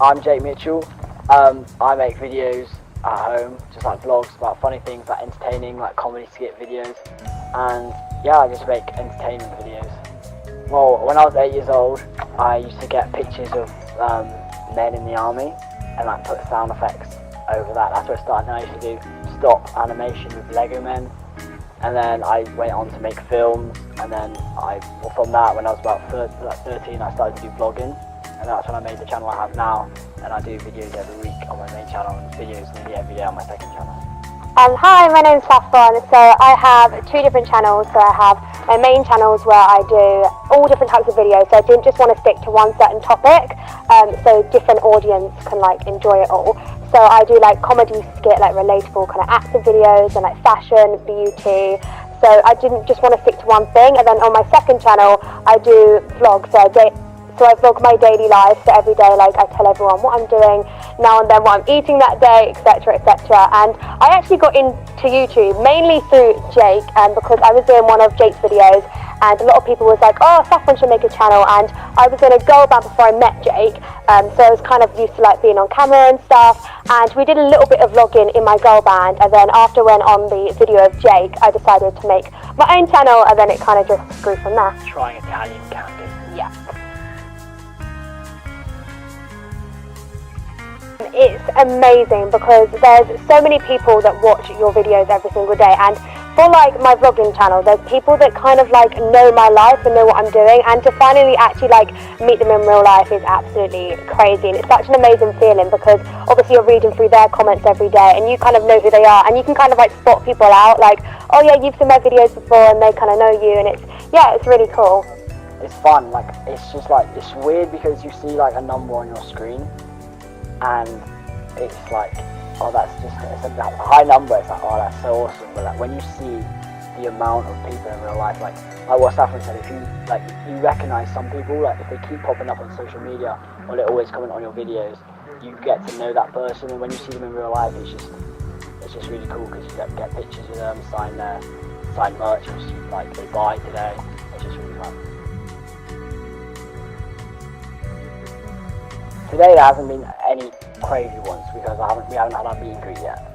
I'm Jake Mitchell. I make videos at home, just like vlogs about funny things, like entertaining, like comedy skit videos, and yeah, I just make entertainment videos. Well, when I was 8 years old, I used to get pictures of men in the army and like put sound effects over that. That's where I started. And I used to do stop animation with Lego men, and then I went on to make films, and then from that, when I was about 13, I started to do vlogging, and that's when I made the channel I have now, and I do videos every week on my main channel and videos nearly every day on my second channel. Hi, my name's Saffron. So I have two different channels. So I have my main channels where I do all different types of videos. So I didn't just want to stick to one certain topic, so different audience can like enjoy it all. So I do like comedy skit, like relatable kind of active videos, and like fashion, beauty. So I didn't just want to stick to one thing. And then on my second channel, I do vlogs. So I vlog my daily life, so every day like I tell everyone what I'm doing, now and then what I'm eating that day, etc, etc. And I actually got into YouTube mainly through Jake, because I was doing one of Jake's videos, and a lot of people was like, oh, Saffron should make a channel, and I was in a girl band before I met Jake, so I was kind of used to like being on camera and stuff, and we did a little bit of vlogging in my girl band, and then after I went on the video of Jake, I decided to make my own channel, and then it kind of just grew from there. Trying Italian candy. Yeah. It's amazing because there's so many people that watch your videos every single day, and for like my vlogging channel, there's people that kind of like know my life and know what I'm doing, and to finally actually like meet them in real life is absolutely crazy, and it's such an amazing feeling because obviously you're reading through their comments every day and you kind of know who they are, and you can kind of like spot people out like, oh yeah, you've seen my videos before, and they kind of know you, and it's really cool. It's fun, like it's just like, it's weird because you see like a number on your screen and it's like, oh, it's a high number, it's like, oh, that's so awesome. But like when you see the amount of people in real life, like what Saffron said, if you recognize some people, like if they keep popping up on social media or they always comment on your videos, you get to know that person, and when you see them in real life, it's just really cool because you get pictures with them, sign merch, like they buy today. It's just really fun. Today there hasn't been any crazy ones because we haven't had our meet and greet yet.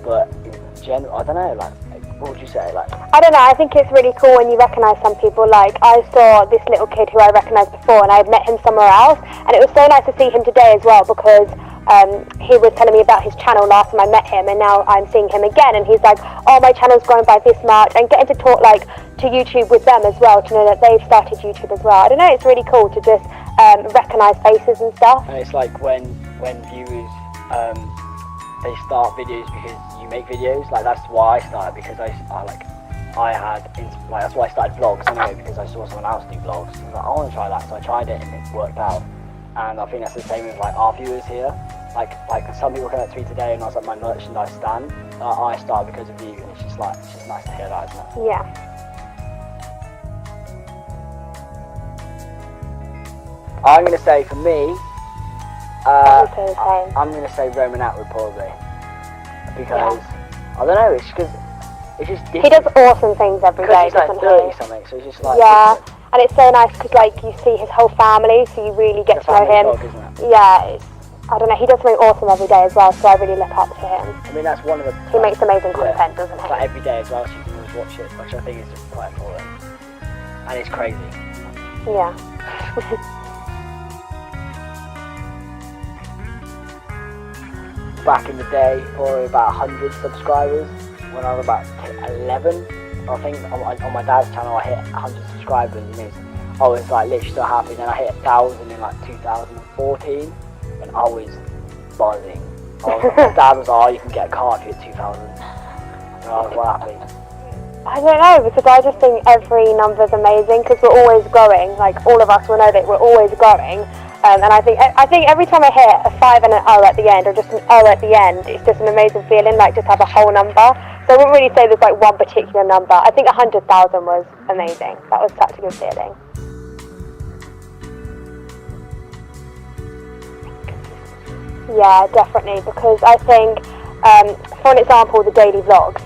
But in general, I don't know, like, what would you say? Like, I don't know, I think it's really cool when you recognise some people. Like, I saw this little kid who I recognised before, and I had met him somewhere else, and it was so nice to see him today as well because he was telling me about his channel last time I met him, and now I'm seeing him again, and he's like, oh, my channel's grown by this much, and getting to talk like to YouTube with them as well, to know that they've started YouTube as well. I don't know, it's really cool to just recognise faces and stuff. And it's like when viewers they start videos because you make videos. Like that's why I started, because that's why I started vlogs anyway, because I saw someone else do vlogs. I was like, I want to try that, so I tried it and it worked out. And I think that's the same with like our viewers here. Like some people came up to me today and I was like, my merchandise stand. I started because of you, and it's just nice to hear that, isn't it? Yeah. I'm going to say, for me, I'm going to say Roman Atwood probably, because, I don't know, it's just different. He does awesome things every day, he's like doesn't 30 he? something, so it's just like... Yeah, and it's so nice because like you see his whole family, so you really get to know him. Dog, isn't it? Yeah, I don't know, he does something awesome every day as well, so I really look up to him. I mean, that's one of the... He makes amazing content, doesn't he? Like every day as well, so you can always watch it, which I think is just quite important. And it's crazy. Yeah. Back in the day, probably about 100 subscribers, when I was about 11. I think on my dad's channel I hit 100 subscribers, and I was like literally so happy. Then I hit 1,000 in like 2014, and I was buzzing. My dad was like, oh, you can get a car if you hit 2,000. And I was well happy. I don't know, because I just think every number's amazing, because we're always growing. Like, all of us will know that we're always growing. And I think every time I hit a 5 and an O at the end, or just an O at the end, it's just an amazing feeling, like just have a whole number. So I wouldn't really say there's like one particular number. I think 100,000 was amazing. That was such a good feeling. Yeah, definitely, because I think for an example, the daily vlogs,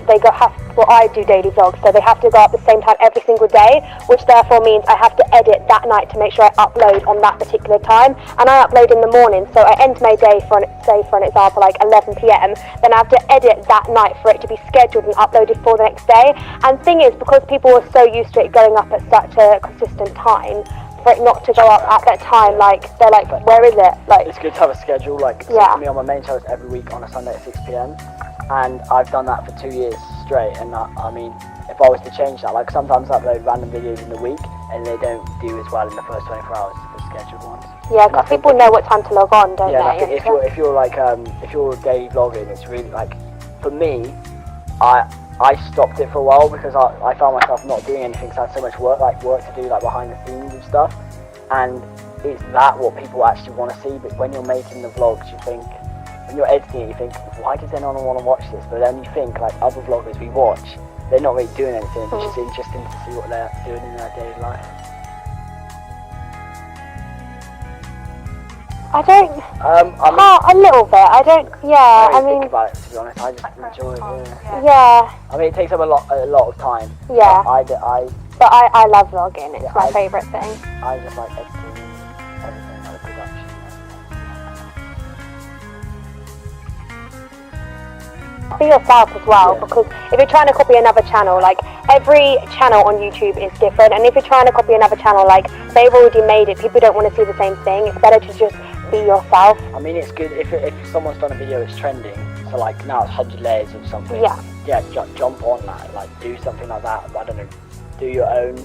I do daily vlogs, so they have to go up the same time every single day, which therefore means I have to edit that night to make sure I upload on that particular time, and I upload in the morning, so I end my day for an example like 11 p.m, then I have to edit that night for it to be scheduled and uploaded for the next day. And thing is, because people are so used to it going up at such a consistent time, for it not to go up at that time, like they're like, where is it? Like, it's good to have a schedule. Like, so for me on my main channel, it's every week on a Sunday at 6 p.m, and I've done that for 2 years straight. And I mean, if I was to change that, like sometimes I upload random videos in the week and they don't do as well in the first 24 hours as the scheduled ones. Yeah, because people know what time to log on, don't they? Yeah, if you're daily vlogging, it's really like, for me, I stopped it for a while because I found myself not doing anything because I had so much work to do, like behind the scenes and stuff. And it's that what people actually want to see. But when you're making the vlogs, you think, when you're editing it, you think, why does anyone want to watch this? But then you think, like other vloggers we watch, they're not really doing anything. It's just interesting to see what they're doing in their daily life. I don't. A little bit. I don't. Yeah. I mean, think about it, to be honest. I just enjoy it. Yeah. I mean, it takes up a lot of time. Yeah. But I love vlogging. It's my favourite thing. I just like editing everything, like the production. Be yourself as well, because if you're trying to copy another channel, like every channel on YouTube is different, and if you're trying to copy another channel, like they've already made it, people don't want to see the same thing. It's better to just be yourself. I mean, it's good if someone's done a video that's trending, so like now it's 100 layers of something. Yeah, jump on that, like do something like that. I don't know, do your own,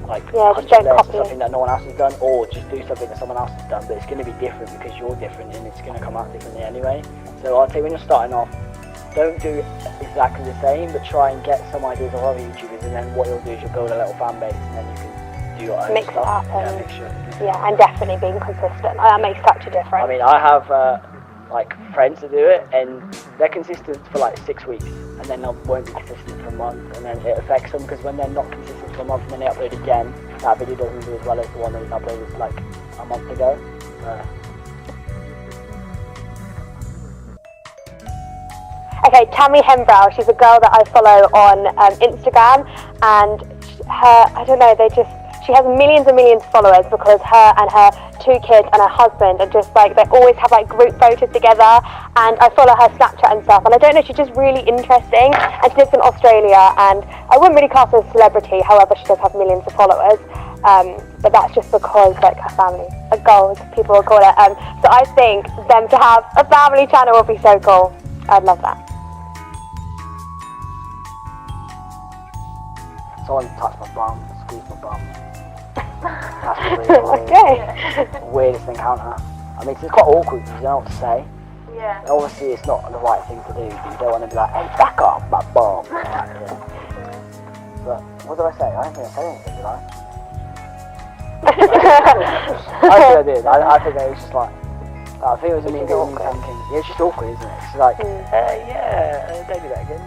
like 100 layers of something that no one else has done, or just do something that someone else has done, but it's going to be different because you're different and it's going to come out differently anyway. So I'd say when you're starting off, don't do exactly the same, but try and get some ideas of other YouTubers, and then what you'll do is you'll build a little fan base, and then you can do your own mix stuff. It up Mix it. Yeah, and definitely being consistent. That makes such a difference. I mean, I have like friends that do it, and they're consistent for like 6 weeks, and then they won't be consistent for a month, and then it affects them because when they're not consistent for a month and then they upload again, that video doesn't do as well as the one that was uploaded like a month ago. Okay, Tammy Hembrow, she's a girl that I follow on Instagram, and I don't know, she has millions and millions of followers because her and her 2 kids and her husband are just like, they always have like group photos together, and I follow her Snapchat and stuff, and I don't know, she's just really interesting, and she lives in Australia, and I wouldn't really class her as a celebrity, however she does have millions of followers, but that's just because like her family, a gold, people will call it, so I think them to have a family channel would be so cool. I'd love that. Someone touched my bum, squeezed my bum. That's really weirdest encounter. I mean, it's quite awkward because you don't know what to say. Yeah. Obviously, it's not the right thing to do. You don't want to be like, hey, back off my bum. But what did I say? I don't think I said anything, did I? I think I did. I think it was just like, I think it was a me thinking. Yeah, it's just awkward, isn't it? It's like, don't do that again.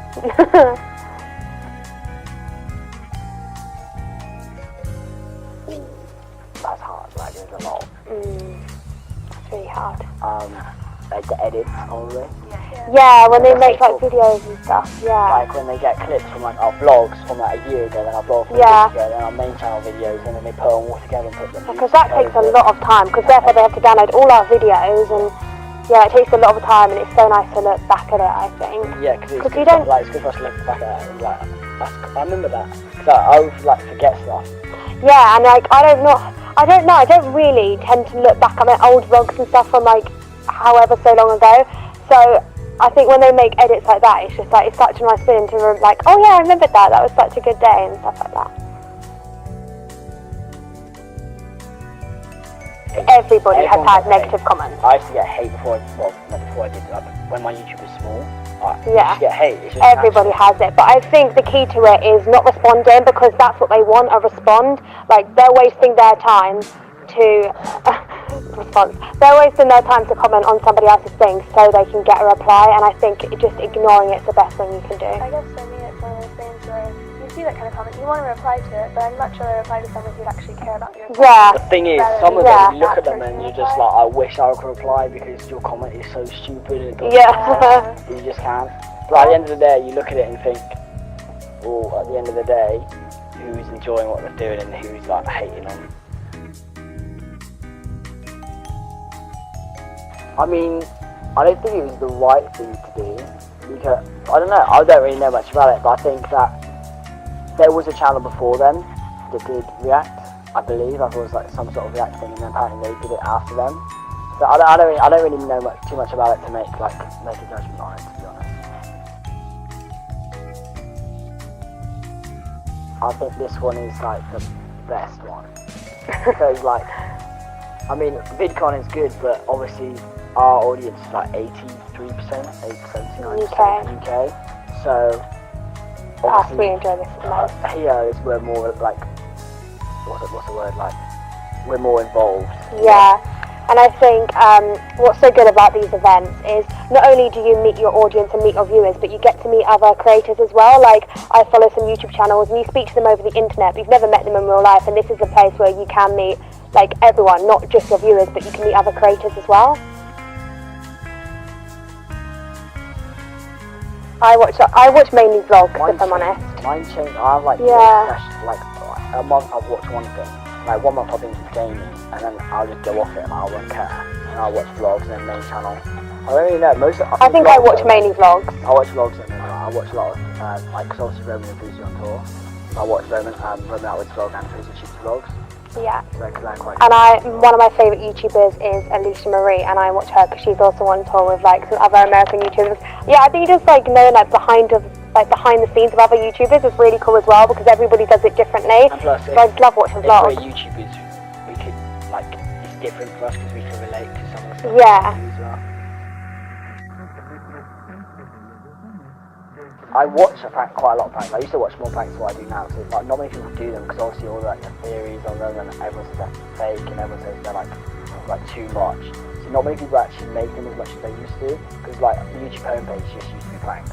That's hard, like there's a lot. It's really hard. Like the edits, probably. Yeah, when they make like videos and stuff, Like when they get clips from like our vlogs from like a year ago, then our vlog from a week ago, then our main channel videos, and then they put them all together and put them. Because that takes a lot of time, because therefore they have to download all our videos, and it takes a lot of time, and it's so nice to look back at it, I think. Yeah, because you don't. Like, it's good for us to look back at it, and like, I remember that, because I always like forget stuff. Yeah, and like I don't really tend to look back at my old vlogs and stuff from like however so long ago. So I think when they make edits like that, it's just like, it's such a nice feeling to like, oh yeah, I remembered that was such a good day and stuff like that. Everybody has had negative comments. I used to get hate before, well, not before I did, like when my YouTube was small. I used to get hate. It's just everybody has it, but I think the key to it is not responding, because that's what they want, a respond. Like, they're wasting their time to they're wasting their time to comment on somebody else's thing so they can get a reply, and I think just ignoring it's the best thing you can do. I guess for me it's one of those things where you see that kind of comment, you want to reply to it, but I'd much rather reply to someone who'd actually care about your Yeah. The thing is, Rather some of than them, Yeah. you look that at them and person you're just reply. like, I wish I could reply because your comment is so stupid and it doesn't Yeah. you just can't. But at the end of the day, you look at it and think, well, at the end of the day, who's enjoying what they're doing and who's like hating on. I mean, I don't think it was the right thing to do because I don't know. I don't really know much about it, but I think that there was a channel before them that did React. I believe I thought it was like some sort of React thing, and then apparently they did it after them. So I don't really know too much about it to make a judgment on it, to be honest. I think this one is like the best one because like, I mean, VidCon is good, but obviously our audience is like 83%, 79% UK. So obviously, we enjoy this the most. here is we're more like, what's the word, like, we're more involved. Yeah, and I think what's so good about these events is not only do you meet your audience and meet your viewers, but you get to meet other creators as well. Like, I follow some YouTube channels and you speak to them over the internet, but you've never met them in real life, and this is a place where you can meet like everyone, not just your viewers, but you can meet other creators as well. I watch mainly vlogs, if I'm honest. Mine changed. I have like, Yeah. like a month I'll watch one thing, like 1 month I'll be into gaming, and then I'll just go off it and I won't care. And I'll watch vlogs and then main channel. I don't really know. I think I watch mainly vlogs. I watch vlogs and then I watch a lot of like, cause obviously Roman and Fuzi on tour. I watch Roman Outward's vlog and Fuzi Shoots vlogs. Yeah. So they're quite. And one of my favourite YouTubers is Alicia Marie, and I watch her because she's also on tour with like some other American YouTubers. Yeah, I think just like knowing like behind the scenes of other YouTubers is really cool as well, because everybody does it differently. And plus, So I just love watching if vlogs. we're YouTubers, we could like, it's different for us because we can relate to some of the stuff Yeah. we do as well. I watch quite a lot of pranks. I used to watch more pranks than what I do now, because like, not many people do them, because obviously all like the theories on them and everyone says they're fake and everyone says they're like too much. So not many people actually make them as much as they used to, because like the YouTube homepage just used to be pranks,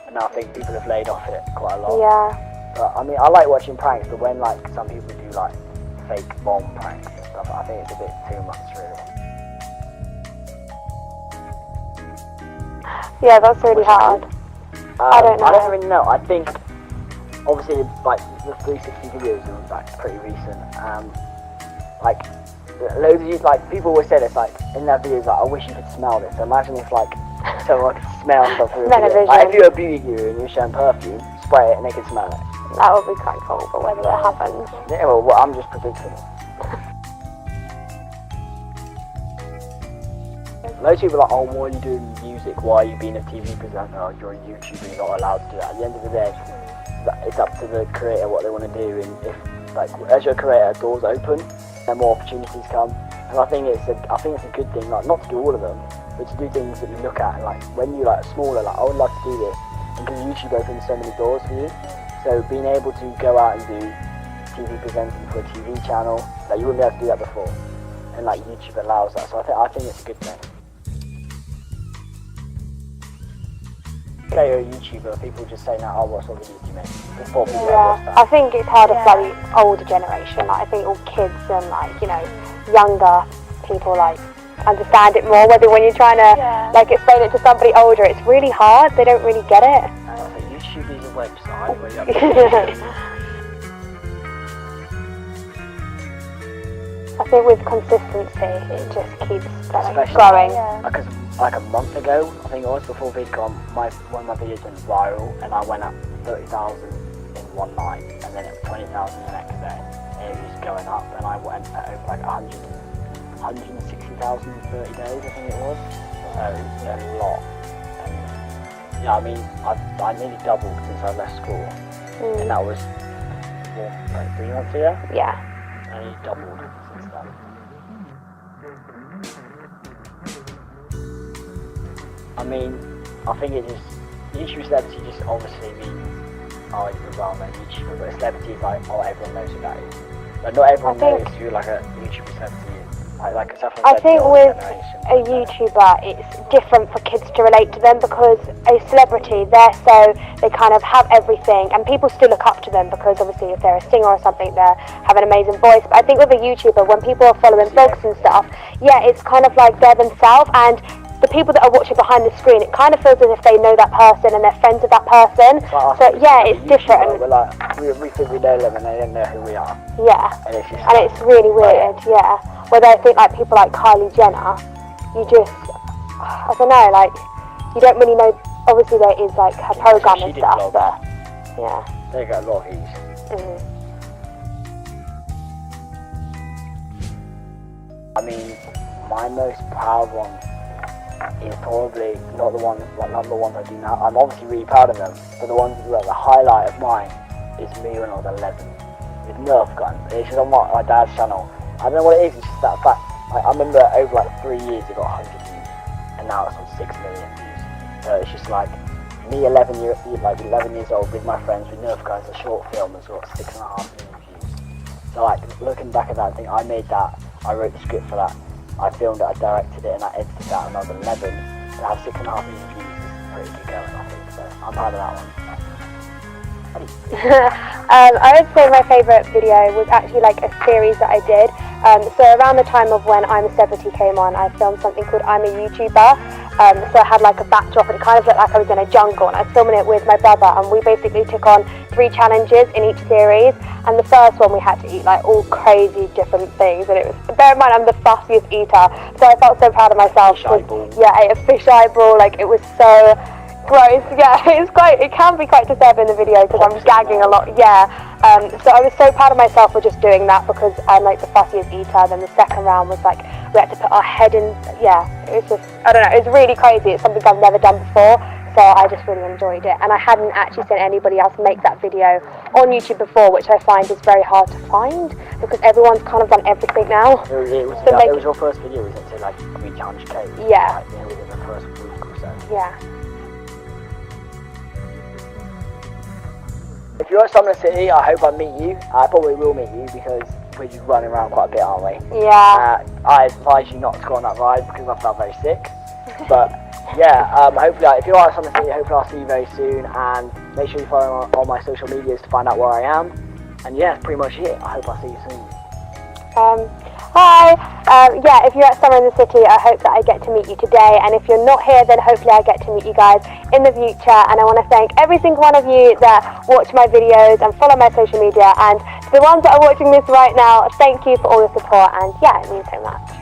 and now I think people have laid off it quite a lot. Yeah. But I mean, I like watching pranks, but when like some people do like fake bomb pranks and stuff, I think it's a bit too much, really. Yeah, that's really hard. I don't know. I don't really know. I think obviously like the 360 videos are like pretty recent. Like loads of you, like people always say this, like in their videos, like, I wish you could smell this. So imagine if like someone could smell stuff through a video. Like, if you're a beauty guru and you're showing perfume, spray it and they can smell it. That would be quite cool, but whether it happens. Yeah, well, I'm just predicting it. Most people are like, oh, why are you doing music? Why are you being a TV presenter? Oh, you're a YouTuber, you're not allowed to do that. At the end of the day, it's up to the creator what they want to do, and if, like, as you're a creator, doors open, and more opportunities come. And I think it's a good thing, like, not to do all of them, but to do things that you look at, and like, when you're like smaller, like, I would love to do this, because YouTube opens so many doors for you. So being able to go out and do TV presenting for a TV channel, like, you wouldn't be able to do that before, and like YouTube allows that. So I think it's a good thing. Say you're a YouTuber, people just say, "No, I'll watch all the YouTube make." Before people watch that. I think it's harder for like the older generation. Like, I think all kids and like, you know, younger people like understand it more. Whether when you're trying to like explain it to somebody older, it's really hard. They don't really get it. YouTube is a website where you have I think with consistency, it just keeps Especially- growing. Because like a month ago, I think it was, before VidCon, one of my videos went viral, and I went up 30,000 in one night, and then it was 20,000 the next day. And it was going up, and I went at over like 160,000 in 30 days, I think it was. So it's a lot. And, yeah, I mean, I nearly doubled since I left school, and that was like 3 months ago. Yeah. I nearly doubled since then. I mean, I think it just, YouTube celebrity just obviously means, oh, you're a well-known YouTuber, but a celebrity is like, oh, everyone knows who that is. But not everyone knows who like a YouTuber celebrity is. Like Saffron I said, think the with older generation, a YouTuber, it's different for kids to relate to them because a celebrity, they kind of have everything, and people still look up to them because obviously if they're a singer or something, they have an amazing voice. But I think with a YouTuber, when people are following vlogs and stuff, yeah, it's kind of like they're themselves, and the people that are watching behind the screen, it kind of feels as if they know that person and they're friends with that person. Like so yeah, it's different. We're like, we think we know them and they don't know who we are. Yeah, And it's, it's really weird, yeah. Whether I think like people like Kylie Jenner, you just, I don't know, like, you don't really know, obviously there is like her program and stuff, but yeah. They got a lot of views. I mean, my most proud one is probably not the ones I do now. I'm obviously really proud of them, but the highlight of mine is me when I was 11 with Nerf guns. It's just on my dad's channel. I don't know what it is. It's just that fact. I remember over like 3 years it got 100 views, and now it's on 6 million views. So it's just like me 11 years old with my friends with Nerf guns. A short film has got 6.5 million views. So like looking back at that, I think I made that. I wrote the script for that. I filmed it, I directed it, and I edited that when I was 11. And I have 6.5 million views is pretty good going, I think. So I'm proud of that one. I would say my favourite video was actually like a series that I did. So around the time of when I'm a Celebrity came on, I filmed something called I'm a YouTuber. So I had like a backdrop and it kind of looked like I was in a jungle, and I was filming it with my brother, and we basically took on 3 challenges in each series. And the first one we had to eat like all crazy different things, and it was, bear in mind I'm the fussiest eater, so I felt so proud of myself. Yeah, I ate a fish eyeball, like it was so gross. Yeah, it can be quite disturbing in the video because I'm gagging a lot. Yeah, so I was so proud of myself for just doing that because I'm like the fussiest eater. Then the second round was like we had to put our head in. Yeah, it was just, I don't know, it was really crazy. It's something I've never done before, so I just really enjoyed it. And I hadn't actually seen anybody else make that video on YouTube before, which I find is very hard to find because everyone's kind of done everything now. It was your first video, was it? To like we challenge Kate. Yeah. Like, within the first week or so. Yeah. If you're at Summer City, I hope I meet you. I probably will meet you because we're just running around quite a bit, aren't we? Yeah. I advise you not to go on that ride because I felt very sick. But yeah, hopefully, if you are at Summer City, hopefully I'll see you very soon. And make sure you follow all my social medias to find out where I am. And yeah, that's pretty much it. I hope I'll see you soon. Hi. Yeah, if you're at Summer in the City, I hope that I get to meet you today. And if you're not here, then hopefully I get to meet you guys in the future. And I want to thank every single one of you that watch my videos and follow my social media. And to the ones that are watching this right now, thank you for all the support. And yeah, it means so much.